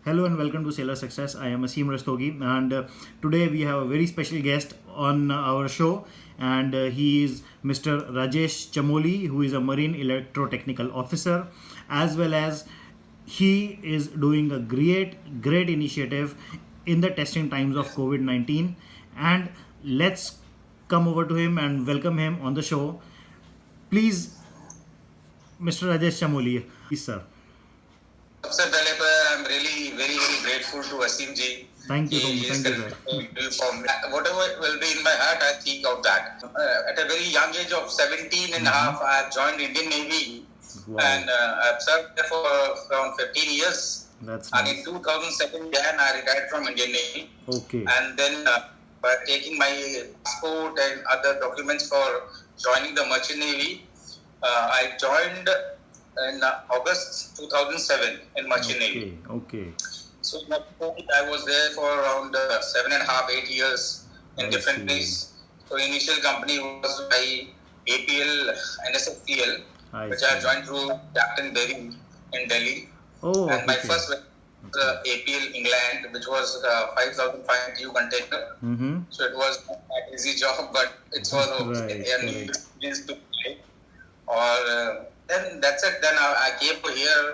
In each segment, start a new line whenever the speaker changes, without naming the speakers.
Hello and welcome to Sailor Success. I am Asim Rastogi, and today we have a very special guest on our show, and he is Mr. Rajesh Chamoli, who is a Marine Electrotechnical Officer, as well as he is doing a great initiative in the testing times of COVID 19. And let's come over to him and welcome him on the show. Please, Mr. Rajesh Chamoli, please, sir.
सबसे पहले तो I am really very very grateful to Aseem ji
Thank you so much. Thank you, sir.
whatever will be in my heart I think of that at a very young age of 17 and a half I have joined Indian Navy.
Wow.
And I've served there for around 15 years.
That's
And
nice.
in 2007 Jan I retired from Indian Navy.
Okay.
And then by taking my passport and other documents for joining the Merchant Navy, I joined in August 2007 in Merchant Navy.
Okay.
So I was there for around 7.5, 8 years in
I
different
see.
places. So initial company was by APL NSFPL, which I joined through Captain Berry in Delhi.
Oh,
And my
okay.
first was APL England, which was 5,500 TEU container.
Mm-hmm.
So it was not an easy job, but it was okay.
Right,
And
correct.
experience to play. Or then that's it. Then I came to here.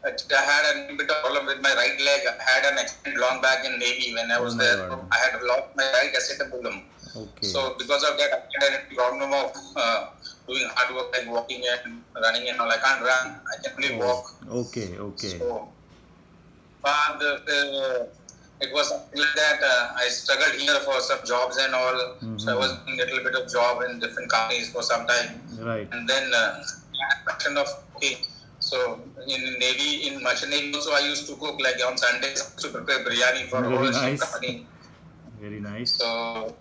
I had a bit of problem with my right leg. I had an accident long back in Navy when I was
Oh my
there.
God.
I had lost my right acetabulum.
Okay.
So because of that, I had a problem of doing hard work like walking and running and all. I can't run. I can only walk.
Okay.
So, but it was something like that. I struggled here for some jobs and all. So I was doing a little bit of job in different companies for some time.
Right.
And then I had passion of cooking. So in Navy, in Merchant Navy also, I used to cook like on Sundays to prepare biryani for
Very
all the
nice.
company.
Very nice.
So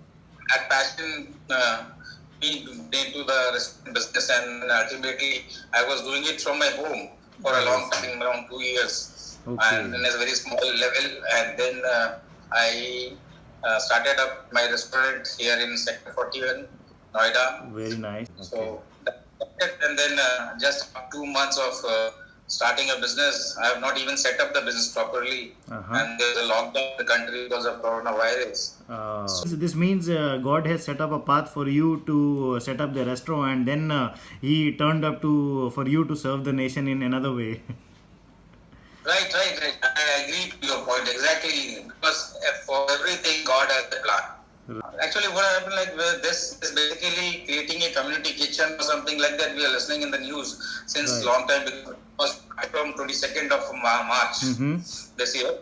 that passion me into the restaurant business, and ultimately I was doing it from my home for a long time, around 2 years,
Okay.
and in a very small level. And then I started up my restaurant here in Sector 41, Noida.
Very nice. Okay.
So that's it. And then just 2 months of starting a business, I have not even set up the business properly.
Uh-huh.
And there's a lockdown in the country because of coronavirus.
So this means God has set up a path for you to set up the restaurant, and then He turned up for you to serve the nation in another way.
Right. I agree to your point exactly, because for everything God has a plan. Actually, what happened like this is basically creating a community kitchen or something like that. We are listening in the news since
Right.
long time, because it was from 22nd of March
Mm-hmm.
this year.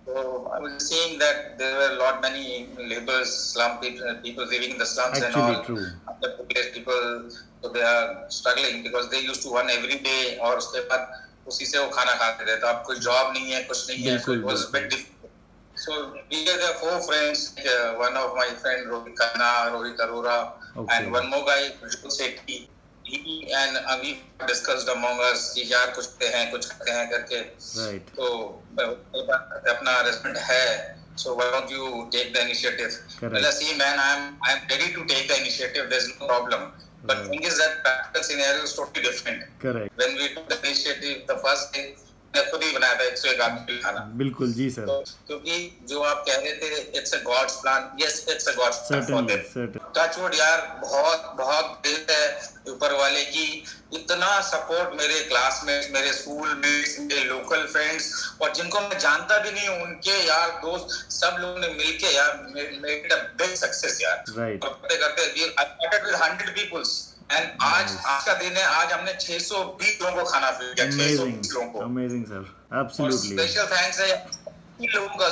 So I was seeing that there were a lot many laborers, slum people living in the slums and
Actually,
all.
true.
Underprivileged people, so they are struggling because they used to run every day, और उसके बाद उसी से वो खाना खाते थे. तो अब कोई job नहीं है, कुछ नहीं है. So it was a bit difficult. So we are the 4 friends. One of my friend Rohit Khanna, Rohit Arora,
Okay.
and one more guy, Jyot Sethi. He and we discussed among us कि यार कुछ करते हैं करके.
Right.
तो अपना restaurant है, so why don't you take the initiative?
Correct.
Well, see, man, I'm ready to take the initiative. There's no problem. But
Right.
thing is that practical scenario is totally different.
Correct.
When we took the initiative, the first thing मैं खुद ही बनाया था 101 आदमी खाना.
बिल्कुल जी sir.
तो क्योंकि जो आप कह रहे थे, it's a God's plan. Yes, it's a God's plan for
Certainly.
them. Touchwood यार, बहुत दिल है ऊपर वाले की. इतना सपोर्ट मेरे क्लासमेट्स, मेरे स्कूल मेट्स, मेरे लोकल फ्रेंड्स और जिनको मैं जानता भी नहीं हूँ, उनके यार दोस्त, सब लोगों ने मिलके यार मेड अ बिग सक्सेस यार.
Right.
करते करते we started with 100 peoples. And आज का दिन है, आज हमने 620 लोगों को खाना दिया. 620 लोगों को.
Amazing, sir.
और
Absolutely.
स्पेशल थैंक्स है सभी लोगों का,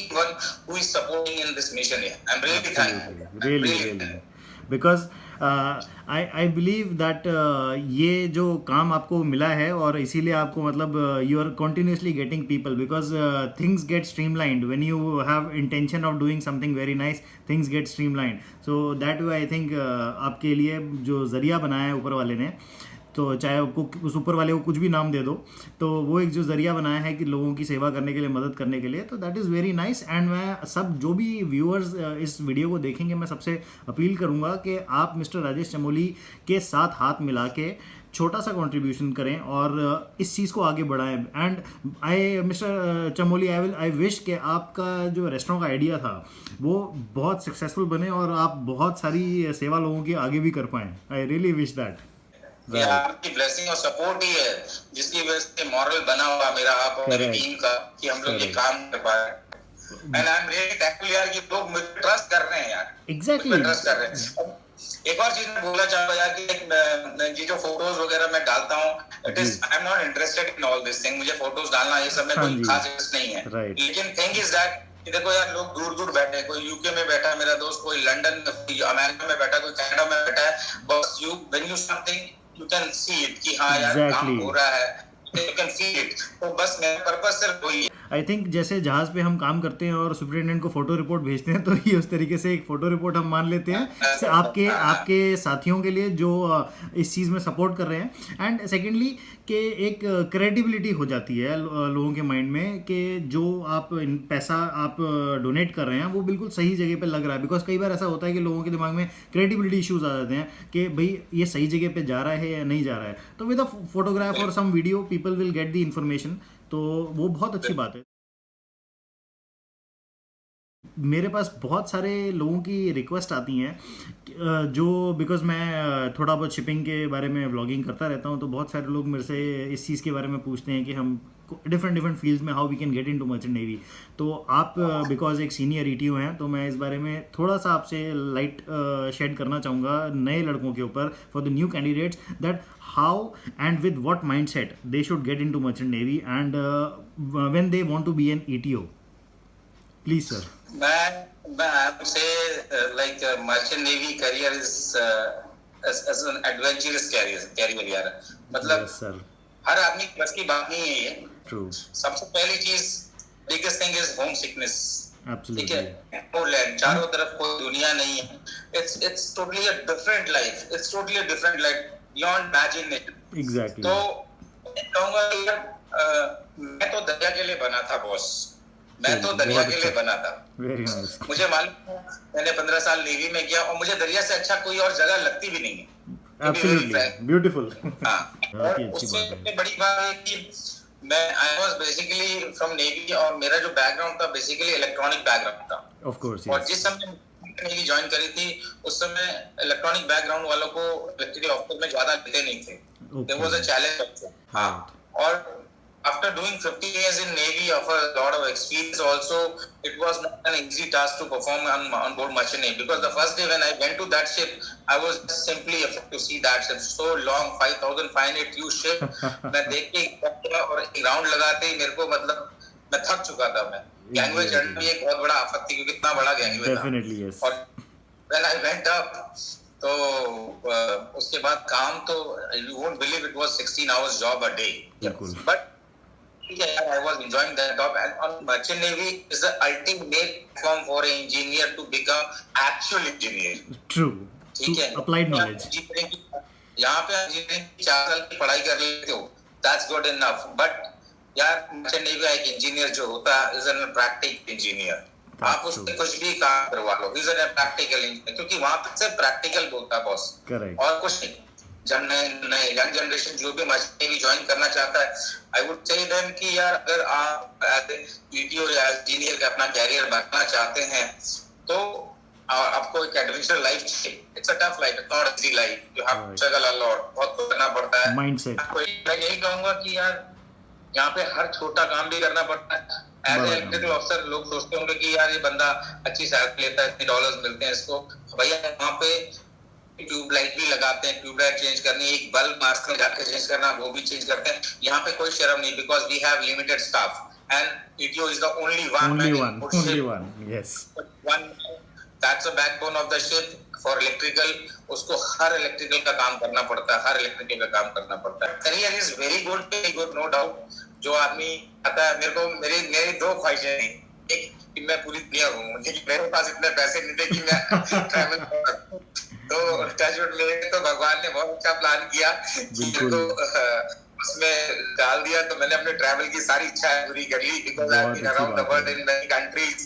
even who is supporting in this mission here. I'm really thankful.
Really. Because I believe that ये जो काम आपको मिला है और इसीलिए आपको मतलब you are continuously getting people, because things get streamlined when you have intention of doing something very nice. Things get streamlined. So that way I think आपके लिए जो जरिया बनाया है ऊपर वाले ने, तो चाहे आपको उस ऊपर वाले को कुछ भी नाम दे दो, तो वो एक जो ज़रिया बनाया है कि लोगों की सेवा करने के लिए, मदद करने के लिए, तो that is very nice. And मैं सब जो भी व्यूअर्स इस वीडियो को देखेंगे, मैं सबसे अपील करूँगा कि आप मिस्टर राजेश चमोली के साथ हाथ मिला के छोटा सा कंट्रीब्यूशन करें और इस चीज़ को आगे बढ़ाएं। And mister Chamoli, I wish कि आपका जो रेस्टोरेंट का आइडिया था वो बहुत सक्सेसफुल बने और आप बहुत सारी सेवा लोगों की आगे भी कर पाएं। I really wish that.
ये आपकी ब्लेसिंग और सपोर्ट ही है जिसकी वजह से मॉरल बना हुआ मेरा, आप और मेरी टीम का, कि हम लोग ये काम कर पाए। And I am really thankful यार कि लोग मुझे ट्रस्ट कर रहे हैं यार।
एग्जैक्टली,
ट्रस्ट कर रहे हैं। एक और चीज मैं बोलना चाहूंगा यार कि ये जो फोटोज वगैरह मैं डालता हूँ, it is I am not interested in all this thing. मुझे फोटोज डालना ये सब में कोई खास इंटरेस्ट नहीं है। लेकिन थिंग इज दैट देखो यार, लोग दूर दूर बैठे, कोई यूके में बैठा है मेरा दोस्त, कोई लंदन में, कोई अमेरिका में बैठा, कोई कनाडा में बैठा है। बस you when you something you can see it कि हाँ यार काम हो रहा है, यू कैन फील इट। तो बस मेरा पर्पस सिर्फ वही है।
आई थिंक जैसे जहाज़ पे हम काम करते हैं और सुपरिटेंडेंट को फ़ोटो रिपोर्ट भेजते हैं, तो ये उस तरीके से एक फ़ोटो रिपोर्ट हम मान लेते हैं आपके साथियों के लिए जो इस चीज़ में सपोर्ट कर रहे हैं। एंड सेकेंडली कि एक क्रेडिबिलिटी हो जाती है लोगों के माइंड में कि जो आप पैसा आप डोनेट कर रहे हैं वो बिल्कुल सही जगह पे लग रहा है। बिकॉज कई बार ऐसा होता है कि लोगों के दिमाग में क्रेडिबिलिटी इश्यूज आ जाते हैं कि भाई ये सही जगह पे जा रहा है या नहीं जा रहा है। तो विद अ फोटोग्राफ और some video people will get the information, तो वो बहुत अच्छी बात है। मेरे पास बहुत सारे लोगों की रिक्वेस्ट आती हैं जो बिकॉज मैं थोड़ा बहुत शिपिंग के बारे में व्लॉगिंग करता रहता हूं, तो बहुत सारे लोग मेरे से इस चीज़ के बारे में पूछते हैं कि हम डिफरेंट फील्ड्स में how we can get into merchant navy. तो आप बिकॉज एक सीनियर ईटीओ हैं, तो मैं इस बारे में थोड़ा सा आपसे लाइट शेड करना चाहूँगा नए लड़कों के ऊपर, for the new candidates, that how and with what mindset they should get into merchant navy and when they want to be an ETO. Please sir.
मैं आपसे like merchant navy career is as an adventurous career यार। मतलब
yes, sir.
हर आदमी की बस की बात नहीं है ये।
True.
सबसे पहली चीज biggest thing is home sickness।
Absolutely.
ठीक है, पोलैंड चारों तरफ कोई दुनिया नहीं है। It's totally a different life। It's totally a different life beyond imagination।
Exactly.
तो मैं कहूँगा कि मैं तो दरिया के लिए बना था बॉस। मैं तो दरिया के लिए बना था।
Very nice.
मुझे मालूम है, मैंने 15 साल नेवी में किया और मुझे दरिया से अच्छा कोई और जगह लगती भी नहीं है।
Absolutely. Beautiful.
हाँ, और उससे बड़ी बात है कि मैं I was basically from Navy और मेरा जो बैकग्राउंड था बेसिकली इलेक्ट्रॉनिक बैकग्राउंड था।
Of course.
और जिस समय नेवी ज्वाइन करी थी उस समय इलेक्ट्रॉनिक बैकग्राउंड वालों को इलेक्ट्रिकल ऑफिसर में ज्यादा लेते नहीं थे। There was a challenge। हाँ, और after doing 50 years in Navy, of a lot of experience also, it was not an easy task to perform on board merchant navy, because the first day when I went to that ship, I was simply afraid to see that ship, so long, 5,500 TEU ship। मैं देख के और ground लगाते ही मेरे को मतलब मैं थक चुका था। मैं गैंगवे चढ़ना भी एक बहुत बड़ा आफत थी क्योंकि इतना बड़ा गैंगवे था।
Definitely yes.
और when I went up, तो उसके बाद काम तो you won't believe it was 16 hours job a day। But yeah, I was enjoying that job, and on merchant navy is the ultimate platform for an engineer to become actual engineer।
True.
ठीक है,
applied knowledge।
यहाँ पे engineering 4 साल की पढ़ाई कर लेते हो, that's good enough। But यार merchant navy का एक इंजीनियर जो होता है is a practical engineer। आप उससे कुछ भी काम करवा लो, is a practical engineer, क्योंकि वहाँ पे सिर्फ प्रैक्टिकल बोलता है बॉस, और कुछ नहीं। जब नए यंग जनरेशन जो भी मर्चेंट नेवी ज्वाइन करना चाहता है, आई वुड से देम कि यार अगर आप एज ईटीओ या इंजीनियर का अपना कैरियर बनाना चाहते हैं तो आपको एक एडवेंचर लाइफ चाहिए। It's a tough life, it's not easy life, you have to struggle a lot, बहुत कुछ करना पड़ता है। माइंडसेट मैं यही कहूंगा कि यार यहाँ पे हर छोटा काम भी करना पड़ता है। एज ए इलेक्ट्रिकल ऑफिसर लोग सोचते होंगे कि यार ये बंदा अच्छी सैलरी लेता है, इतने डॉलर्स मिलते हैं इसको, भैया वहाँ पे ट्यूबलाइट भी लगाते हैं, ट्यूबलाइट चेंज करनी, एक बल्ब मास्क में जाकर चेंज करना, वो भी चेंज करते हैं। यहाँ पे कोई शर्म नहीं, because we have limited staff and ETO is the only one,
yes,
one, that's the backbone of the ship for electrical। उसको हर इलेक्ट्रिकल का काम करना पड़ता है, हर इलेक्ट्रिकल का काम करना पड़ता है। Career is very good, no doubt. जो आदमी आता है, मेरे को मेरी 2 ख्वाहिशें थी, एक कि मैं पूरी दुनिया घूमूं, लेकिन मेरे पास इतने पैसे नहीं थे कि मैं ट्रैवल कर सकूं। तो टचवुड मेरे तो भगवान ने बहुत अच्छा प्लान किया कि
बिल्कुल।
तो उसमें डाल दिया, तो मैंने अपने ट्रैवल की सारी इच्छाएं पूरी कर ली, बिकॉज़ आई हैव
बहुत
बीन
अच्छी
अराउंड द
बात
वर्ल्ड
है,
इन मेनी कंट्रीज।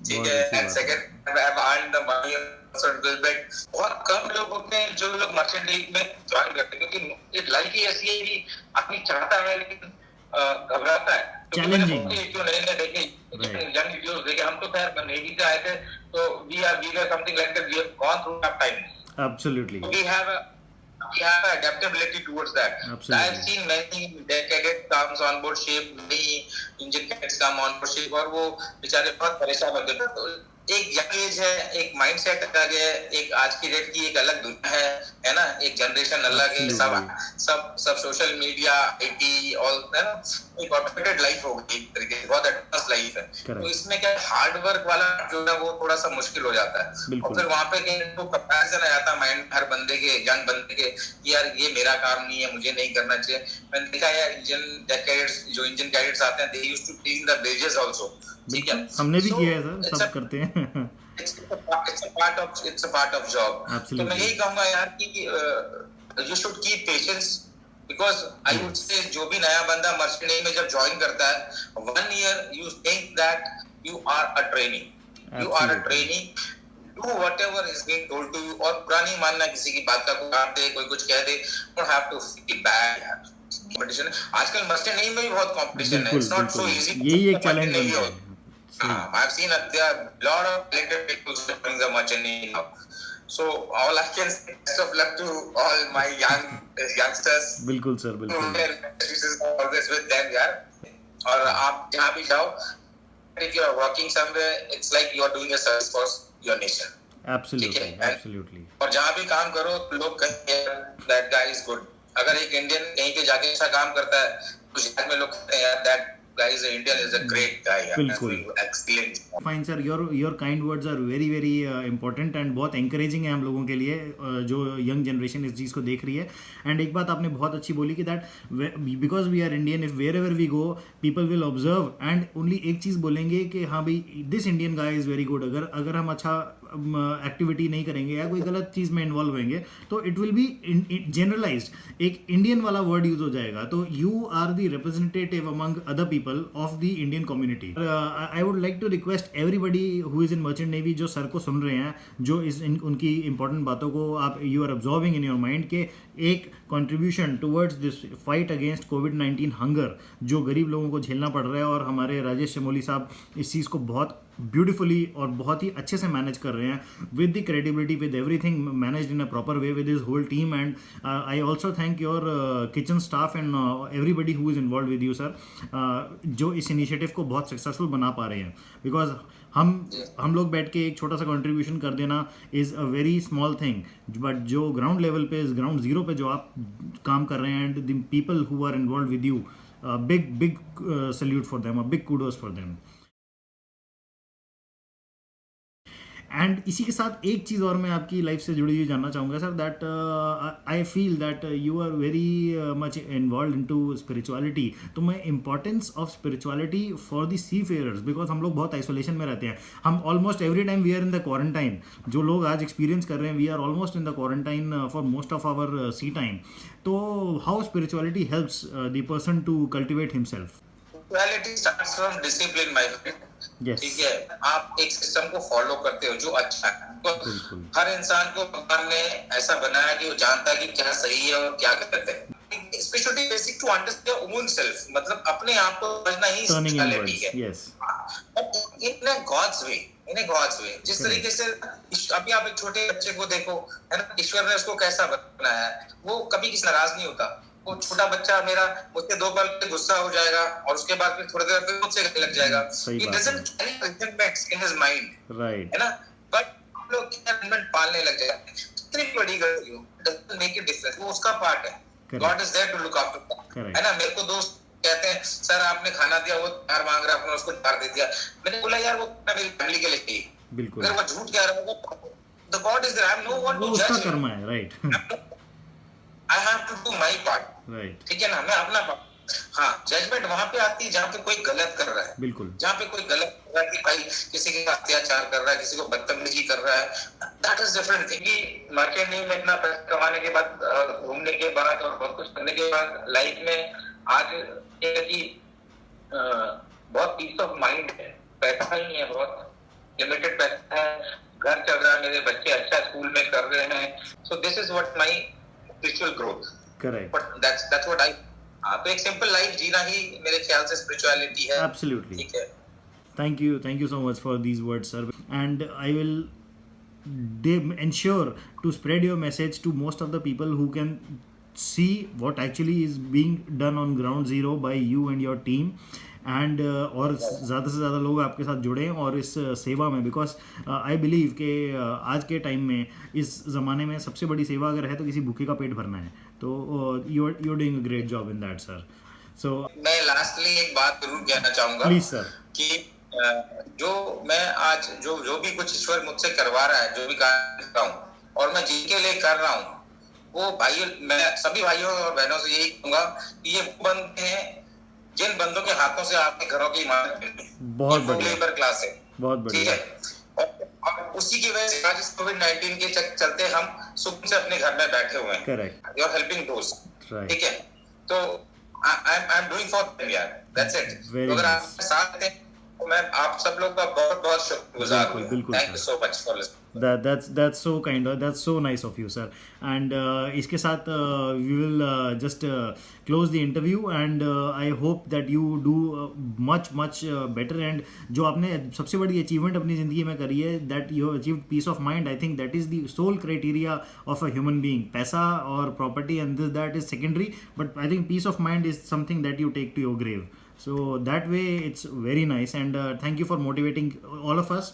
ठीक
बहुत
है,
अच्छी
एंड
बात है।
Second I have earned the money also a little bit. बहुत कम लोग होते हैं जो लोग मर्चेंट नेवी में ज्वाइन करते हैं, क्योंकि ये लाइफ ही ऐसी है कि आदमी चाहता है लेकिन घबराता है। क्योंकि मैंने
चैलेंजिंग,
बहुत जो नए-नए देखे,
राइट,
यंग वीडियोस देखे, हम तो खैर नेवी से आए थे, तो we were something like that, we have gone through tough times.
Absolutely,
We have adaptability towards that. I've
absolutely,
seen many cadets comes on board ship, many engine cadets come on board ship, और वो बेचारे बहुत परेशान होते हैं। तो एक young age है, एक माइंडसेट अलग है, एक आज की डेट की एक अलग दुनिया है ना, एक जनरेशन अलग है, सब
एब्सोल्युटली,
सब सब सोशल मीडिया, आईटी, ऑल है ना, एक ऑटोमेटेड लाइफ हो गई, एक तरीके से बहुत एडवांस लाइफ है। तो
करेक्ट,
इसमें क्या हार्ड वर्क वाला जो है वो थोड़ा सा मुश्किल हो जाता है, और
बिल्कुल,
फिर वहां पे कंपैरिजन आ जाता है माइंड हर बंदे के, यंग बंदे के, यार ये मेरा काम नहीं है, मुझे नहीं करना चाहिए। मैंने देखा यार इंडियन कैडेट्स आते हैं, they used to clean the bridges also. ठीक है,
बिल्कुल, हमने भी
सो
किया है सर, सब करते हैं।
It's a part of job. तो मैं
एब्सोल्युटली,
यही कहूंगा यार कि you should keep patience, because I would
yes,
से जो भी नया बंदा मर्चेंट नेवी में जब ज्वाइन करता है, 1 year you think that you are a trainee, you are a
absolutely,
trainee, do whatever is being told to you, और बुरा नहीं मानना किसी की बात का, कोई काट दे, कोई कुछ कह दे, don't have to feel bad. Competition आजकल मर्चेंट नेवी में भी बहुत कंपटीशन है,
बिल्कुल,
इट्स नॉट सो
बिल्कुल,
इजी
यही एक
मर्चेंट
चैलेंज बन
नेवी
गया
हो।
है, सही,
I've seen there are a lot of talented people doing the merchant navy now. So all I can say, best of luck to all my youngsters.
बिल्कुल sir, बिल्कुल,
This is always with them, यार। और आप जहाँ भी जाओ, if you are working somewhere, it's like you are doing a service for your nation. ठीक
absolutely,
है,
एब्सोल्युटली,
और जहाँ भी काम करो लोग कहेंगे that guy is good. अगर एक इंडियन कहीं पे जाके अच्छा काम करता है, कुछ शहर में लोग कहते हैं यार that guy is an Indian, is a great guy, यार,
बिल्कुल।
excellent.
Fine sir, your kind words are very very important and बहुत एंकरेजिंग है हम लोगों के लिए, जो यंग जनरेशन इस चीज़ को देख रही है। एंड एक बात आपने बहुत अच्छी बोली कि that because we are Indian, if wherever we go people will observe and only एक चीज़ बोलेंगे कि हाँ भाई this Indian guy is very good. अगर हम अच्छा एक्टिविटी नहीं करेंगे या कोई गलत चीज़ में इन्वॉल्व होंगे तो इट विल बी जनरलाइज्ड, एक इंडियन वाला वर्ड यूज हो जाएगा। तो you are the representative among other people of the Indian community. I would like to request everybody who is in merchant navy, जो सर को सुन रहे हैं, जो उनकी इंपॉर्टेंट बातों को आप you are observing in your mind के एक contribution towards this fight against कोविड-19 हंगर जो गरीब लोगों को झेलना पड़ रहा है, और हमारे राजेश चमोली साहब इस चीज़ को बहुत ब्यूटीफुली और बहुत ही अच्छे से मैनेज कर रहे हैं with the credibility, with everything managed in a proper way with his whole team. And I also thank your kitchen staff and everybody who is involve with you sir, जो इस initiative को बहुत successful बना पा रहे हैं। Because हम लोग बैठ के एक छोटा सा कंट्रीब्यूशन कर देना is a very small thing, but जो ग्राउंड लेवल पे, ग्राउंड जीरो पे जो आप काम कर रहे हैं and the people who are involve with you, big salute for them, a big kudos for them. And इसी के साथ एक चीज़ और मैं आपकी लाइफ से जुड़ी हुई जानना चाहूँगा sir, that I feel that you are very much involve into spirituality. तो मैं importance of spirituality for the seafarers, because हम लोग बहुत आइसोलेशन में रहते हैं, हम almost every time we are in the quarantine, जो लोग आज एक्सपीरियंस कर रहे हैं we are almost in the quarantine for most of our sea time. तो how spirituality helps the person to cultivate himself?
Spirituality starts from discipline, my friend.
Yes.
ठीक है, आप एक सिस्टम को फॉलो करते हो जो अच्छा है। तो
बिल्कुल।
हर इंसान को भगवान ने ऐसा बनाया कि वो जानता है कि क्या सही है और क्या गलत है। Spirituality basic to understand your own self, मतलब अपने आप को समझना ही स्पिरिचुअलिटी है।
यस,
इन गॉड्स वे, जिस तरीके से अभी आप एक छोटे बच्चे को देखो, है ना, ईश्वर ने उसको कैसा बनाया है, वो कभी किसी नाराज नहीं होता। वो छोटा बच्चा मेरा मुझसे 2 पल पे गुस्सा हो जाएगा और उसके बाद फिर थोड़ी देर फिर मुझसे लग जाएगा। He doesn't carry resentment in his mind,
right,
है ना, बट हम लोग क्या resentment पालने लग जाते हैं। इतनी बड़ी गलती हो, doesn't make a difference, वो उसका पार्ट है। God is there to look after that, है ना। मेरे को दोस्त कहते हैं सर आपने खाना दिया, वो प्यार मांग रहा है, आपने उसको प्यार दे दिया। मैंने बोला यार वो मेरी फैमिली के लिए चाहिए,
बिल्कुल,
अगर वो झूठ कह रहा होगा, the God is there, I am no one
वो
to
उसका
judge
कर्म
him,
है, right,
I have to do my part,
right,
ठीक है ना, मैं अपना part। हाँ, जजमेंट वहां पे आती है जहाँ पे कोई गलत कर रहा है,
बिल्कुल,
जहाँ पे कोई गलत कर रहा है कि भाई किसी के साथ अत्याचार कर रहा है, किसी को बदतमीजी कर रहा है, दैट इज डिफरेंट थिंग कि मर्चेंडिंग में इतना पैसा कमाने के बाद घूमने के बाद और बहुत कुछ करने के बाद लाइफ में आज ये है कि बहुत पीस ऑफ माइंड है, पैसा नहीं है, बहुत लिमिटेड पैसा है, घर चल रहा है, मेरे बच्चे अच्छा स्कूल में कर रहे हैं, so this is what my spiritual growth.
Correct,
but that's what I, तो एक सिंपल लाइफ जीना ही मेरे ख्याल से स्पिरिचुअलिटी है।
एब्सोल्युटली।
ठीक है,
Thank you so much for these words, sir. And I will ensure to spread your message to most of the people who can see what actually is being done on ground zero by you and your team. And और ज़्यादा से ज़्यादा लोग आपके साथ जुड़ें और इस सेवा में, बिकॉज आई बिलीव कि आज के टाइम में, इस ज़माने में सबसे बड़ी सेवा अगर है तो किसी भूखे का पेट भरना है, तो you are doing a great job in that, sir. So
मैं लास्टली एक बात जरूर कहना चाहूँगा,
प्लीज सर,
कि जो मैं आज जो भी कुछ ईश्वर मुझसे करवा रहा है, जो भी कार्य कर रहा हूँ और मैं जिनके लिए कर रहा हूँ, वो भाइयों, मैं सभी भाइयों और बहनों से यही कहूँगा कि ये बंदे हैं जिन बंदों के हाथों से आपके घरों की इमारत मिली।
बहुत बढ़िया,
लेबर क्लास है,
बहुत बढ़िया।
ठीक है, और उसी की वजह से आज इस कोविड-19 के चलते हम सुकून से अपने घर में बैठे हुए हैं।
Correct,
you are helping those,
right,
ठीक है, तो I am doing for them यार, दैट्स इट।
Very
तो अगर
nice.
आप साथ हैं तो मैं आप सब लोग का बहुत बहुत शुक्रगुजार हूँ।
बिल्कुल,
thank you so much for listening.
that's so kind, that's so nice of you, sir. And इसके साथ we will just close the interview, and I hope that you do much better. And जो आपने सबसे बड़ी achievement अपनी ज़िंदगी में करी है, that you have achieved peace of mind, I think that is the sole criteria of a human being. पैसा और property and that is secondary, but I think peace of mind is something that you take to your grave. So that way it's very nice, and thank you for motivating all of us,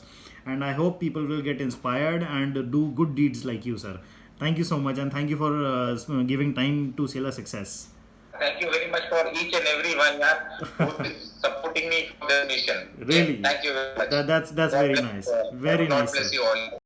and I hope people will get inspired and do good deeds like you, sir. Thank you so much, and thank you for giving time to Sela Success.
Thank you very much for each and every one yaar, who is supporting me for this mission.
Really?
Thank you very much.
That's very nice, very
God
nice,
bless
sir.
you all.